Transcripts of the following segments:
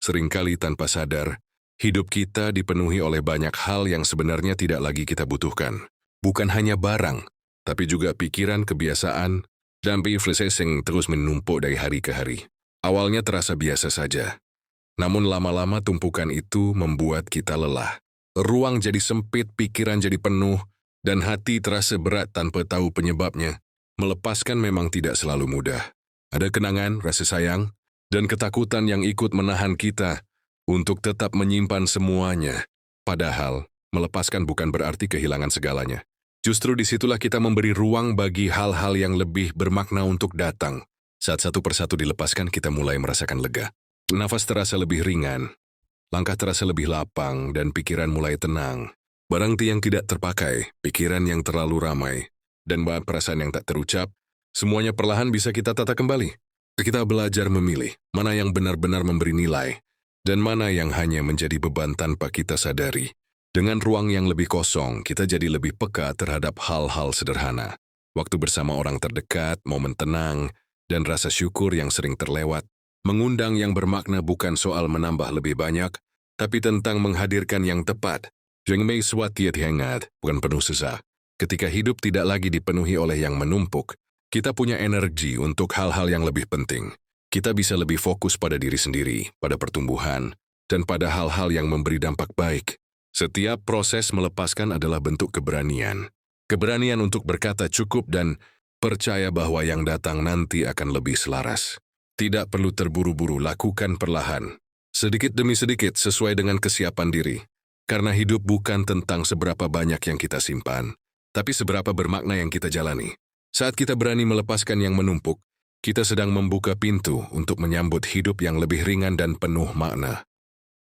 Seringkali tanpa sadar, hidup kita dipenuhi oleh banyak hal yang sebenarnya tidak lagi kita butuhkan. Bukan hanya barang, tapi juga pikiran, kebiasaan, dan privilege yang terus menumpuk dari hari ke hari. Awalnya terasa biasa saja, namun lama-lama tumpukan itu membuat kita lelah. Ruang jadi sempit, pikiran jadi penuh, dan hati terasa berat tanpa tahu penyebabnya. Melepaskan memang tidak selalu mudah. Ada kenangan, rasa sayang, dan ketakutan yang ikut menahan kita untuk tetap menyimpan semuanya. Padahal, melepaskan bukan berarti kehilangan segalanya. Justru disitulah kita memberi ruang bagi hal-hal yang lebih bermakna untuk datang. Saat satu persatu dilepaskan, kita mulai merasakan lega. Nafas terasa lebih ringan, langkah terasa lebih lapang, dan pikiran mulai tenang. Barang yang tidak terpakai, pikiran yang terlalu ramai, dan perasaan yang tak terucap, semuanya perlahan bisa kita tata kembali. Kita belajar memilih mana yang benar-benar memberi nilai, dan mana yang hanya menjadi beban tanpa kita sadari. Dengan ruang yang lebih kosong, kita jadi lebih peka terhadap hal-hal sederhana. Waktu bersama orang terdekat, momen tenang, dan rasa syukur yang sering terlewat. Mengundang yang bermakna bukan soal menambah lebih banyak, tapi tentang menghadirkan yang tepat. Yang may swatiat hangat, bukan penuh sesak. Ketika hidup tidak lagi dipenuhi oleh yang menumpuk, kita punya energi untuk hal-hal yang lebih penting. Kita bisa lebih fokus pada diri sendiri, pada pertumbuhan, dan pada hal-hal yang memberi dampak baik. Setiap proses melepaskan adalah bentuk keberanian. Keberanian untuk berkata cukup dan percaya bahwa yang datang nanti akan lebih selaras. Tidak perlu terburu-buru, lakukan perlahan. Sedikit demi sedikit sesuai dengan kesiapan diri. Karena hidup bukan tentang seberapa banyak yang kita simpan, tapi seberapa bermakna yang kita jalani. Saat kita berani melepaskan yang menumpuk, kita sedang membuka pintu untuk menyambut hidup yang lebih ringan dan penuh makna.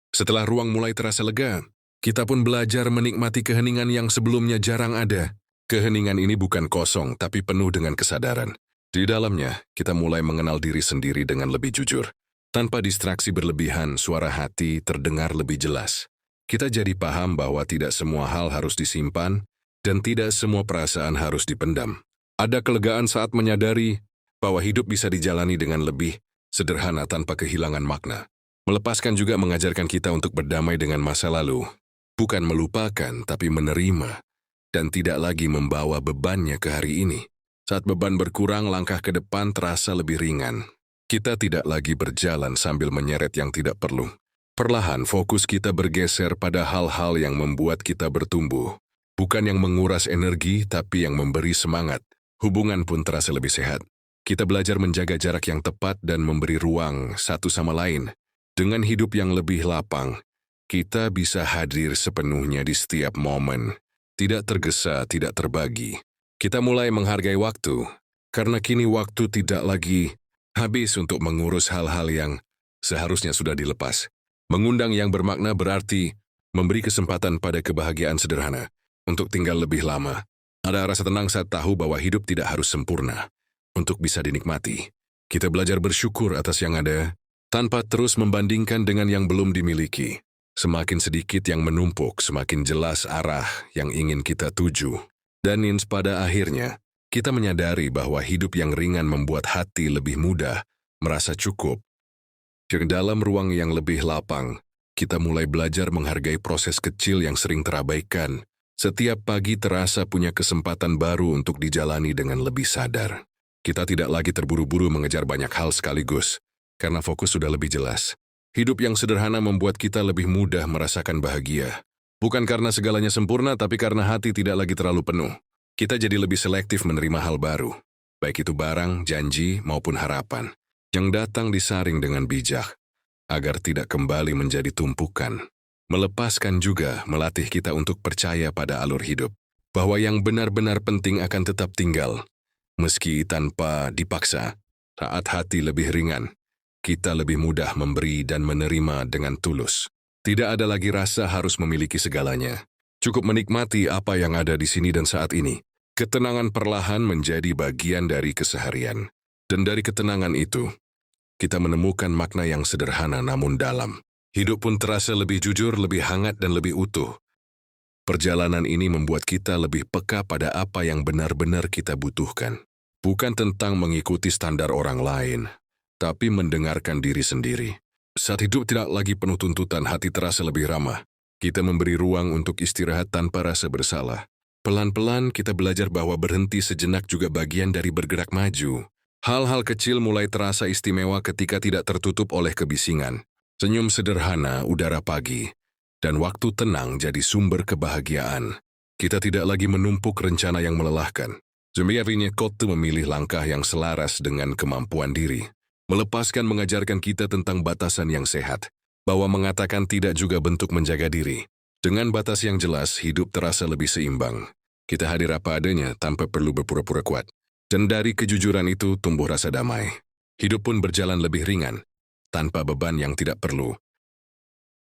Setelah ruang mulai terasa lega, kita pun belajar menikmati keheningan yang sebelumnya jarang ada. Keheningan ini bukan kosong, tapi penuh dengan kesadaran. Di dalamnya, kita mulai mengenal diri sendiri dengan lebih jujur. Tanpa distraksi berlebihan, suara hati terdengar lebih jelas. Kita jadi paham bahwa tidak semua hal harus disimpan, dan tidak semua perasaan harus dipendam. Ada kelegaan saat menyadari bahwa hidup bisa dijalani dengan lebih sederhana tanpa kehilangan makna. Melepaskan juga mengajarkan kita untuk berdamai dengan masa lalu. Bukan melupakan, tapi menerima, dan tidak lagi membawa bebannya ke hari ini. Saat beban berkurang, langkah ke depan terasa lebih ringan. Kita tidak lagi berjalan sambil menyeret yang tidak perlu. Perlahan, fokus kita bergeser pada hal-hal yang membuat kita bertumbuh. Bukan yang menguras energi, tapi yang memberi semangat. Hubungan pun terasa lebih sehat. Kita belajar menjaga jarak yang tepat dan memberi ruang satu sama lain. Dengan hidup yang lebih lapang, kita bisa hadir sepenuhnya di setiap momen. Tidak tergesa, tidak terbagi. Kita mulai menghargai waktu, karena kini waktu tidak lagi habis untuk mengurus hal-hal yang seharusnya sudah dilepas. Mengundang yang bermakna berarti memberi kesempatan pada kebahagiaan sederhana untuk tinggal lebih lama. Ada rasa tenang saat tahu bahwa hidup tidak harus sempurna untuk bisa dinikmati. Kita belajar bersyukur atas yang ada, tanpa terus membandingkan dengan yang belum dimiliki. Semakin sedikit yang menumpuk, semakin jelas arah yang ingin kita tuju. Dan pada akhirnya, kita menyadari bahwa hidup yang ringan membuat hati lebih mudah merasa cukup. Dalam ruang yang lebih lapang, kita mulai belajar menghargai proses kecil yang sering terabaikan. Setiap pagi terasa punya kesempatan baru untuk dijalani dengan lebih sadar. Kita tidak lagi terburu-buru mengejar banyak hal sekaligus, karena fokus sudah lebih jelas. Hidup yang sederhana membuat kita lebih mudah merasakan bahagia. Bukan karena segalanya sempurna, tapi karena hati tidak lagi terlalu penuh. Kita jadi lebih selektif menerima hal baru, baik itu barang, janji, maupun harapan, yang datang disaring dengan bijak, agar tidak kembali menjadi tumpukan. Melepaskan juga melatih kita untuk percaya pada alur hidup, bahwa yang benar-benar penting akan tetap tinggal, meski tanpa dipaksa. Saat hati lebih ringan, kita lebih mudah memberi dan menerima dengan tulus. Tidak ada lagi rasa harus memiliki segalanya. Cukup menikmati apa yang ada di sini dan saat ini. Ketenangan perlahan menjadi bagian dari keseharian. Dan dari ketenangan itu, kita menemukan makna yang sederhana namun dalam. Hidup pun terasa lebih jujur, lebih hangat, dan lebih utuh. Perjalanan ini membuat kita lebih peka pada apa yang benar-benar kita butuhkan. Bukan tentang mengikuti standar orang lain, tapi mendengarkan diri sendiri. Saat hidup tidak lagi penuh tuntutan, hati terasa lebih ramah. Kita memberi ruang untuk istirahat tanpa rasa bersalah. Pelan-pelan kita belajar bahwa berhenti sejenak juga bagian dari bergerak maju. Hal-hal kecil mulai terasa istimewa ketika tidak tertutup oleh kebisingan. Senyum sederhana, udara pagi, dan waktu tenang jadi sumber kebahagiaan. Kita tidak lagi menumpuk rencana yang melelahkan. Sebenarnya Kotte memilih langkah yang selaras dengan kemampuan diri. Melepaskan mengajarkan kita tentang batasan yang sehat, bahwa mengatakan tidak juga bentuk menjaga diri. Dengan batas yang jelas, hidup terasa lebih seimbang. Kita hadir apa adanya tanpa perlu berpura-pura kuat. Dan dari kejujuran itu tumbuh rasa damai. Hidup pun berjalan lebih ringan, tanpa beban yang tidak perlu.